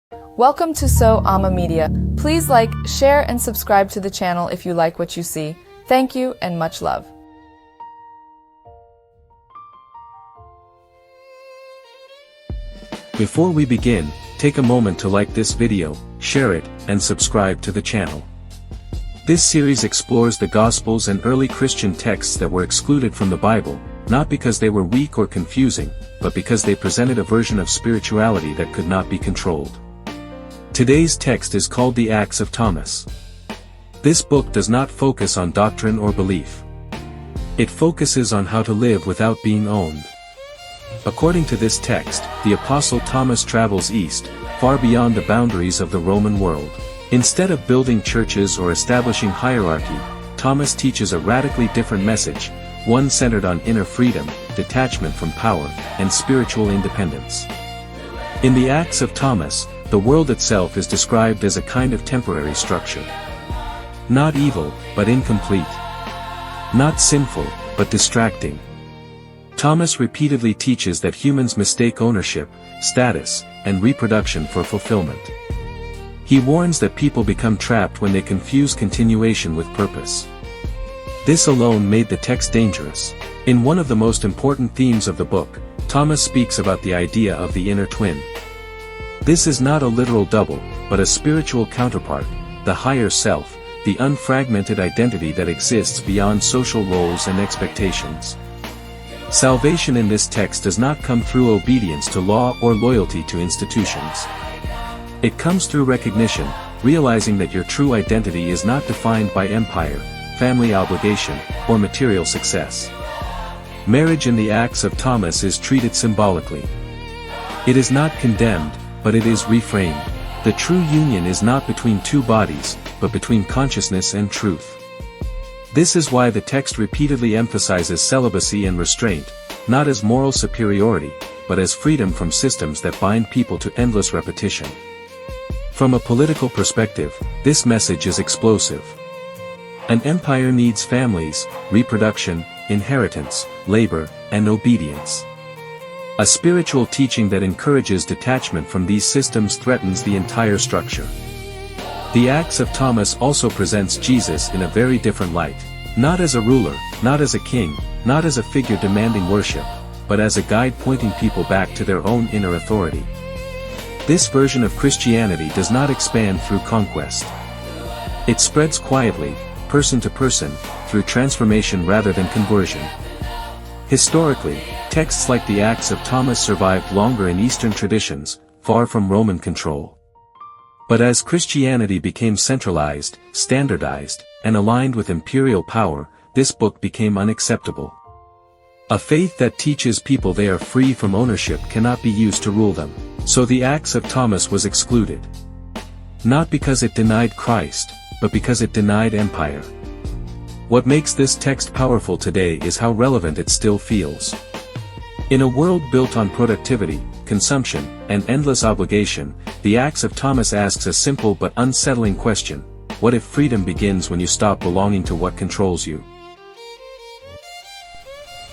Welcome to AmA Media. Please like, share, and subscribe to the channel if you like what you see. Thank you and much love. Before we begin, take a moment to like this video, share it, and subscribe to the channel. This series explores the Gospels and early Christian texts that were excluded from the Bible, not because they were weak or confusing, but because they presented a version of spirituality that could not be controlled. Today's text is called the Acts of Thomas. This book does not focus on doctrine or belief. It focuses on how to live without being owned. According to this text, the Apostle Thomas travels east, far beyond the boundaries of the Roman world. Instead of building churches or establishing hierarchy, Thomas teaches a radically different message, one centered on inner freedom, detachment from power, and spiritual independence. In the Acts of Thomas, the world itself is described as a kind of temporary structure. Not evil, but incomplete. Not sinful, but distracting. Thomas repeatedly teaches that humans mistake ownership, status, and reproduction for fulfillment. He warns that people become trapped when they confuse continuation with purpose. This alone made the text dangerous. In one of the most important themes of the book, Thomas speaks about the idea of the inner twin. This is not a literal double, but a spiritual counterpart, the higher self, the unfragmented identity that exists beyond social roles and expectations. Salvation in this text does not come through obedience to law or loyalty to institutions. It comes through recognition, realizing that your true identity is not defined by empire, family obligation, or material success. Marriage in the Acts of Thomas is treated symbolically. It is not condemned, but it is reframed. The true union is not between two bodies, but between consciousness and truth. This is why the text repeatedly emphasizes celibacy and restraint, not as moral superiority, but as freedom from systems that bind people to endless repetition. From a political perspective, this message is explosive. An empire needs families, reproduction, inheritance, labor, and obedience. A spiritual teaching that encourages detachment from these systems threatens the entire structure. The Acts of Thomas also presents Jesus in a very different light. Not as a ruler, not as a king, not as a figure demanding worship, but as a guide pointing people back to their own inner authority. This version of Christianity does not expand through conquest. It spreads quietly, person to person, through transformation rather than conversion. Historically, texts like the Acts of Thomas survived longer in Eastern traditions, far from Roman control. But as Christianity became centralized, standardized, and aligned with imperial power, this book became unacceptable. A faith that teaches people they are free from ownership cannot be used to rule them. So the Acts of Thomas was excluded. Not because it denied Christ, but because it denied empire. What makes this text powerful today is how relevant it still feels. In a world built on productivity, consumption, and endless obligation, the Acts of Thomas asks a simple but unsettling question: what if freedom begins when you stop belonging to what controls you?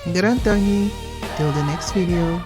Till the next video.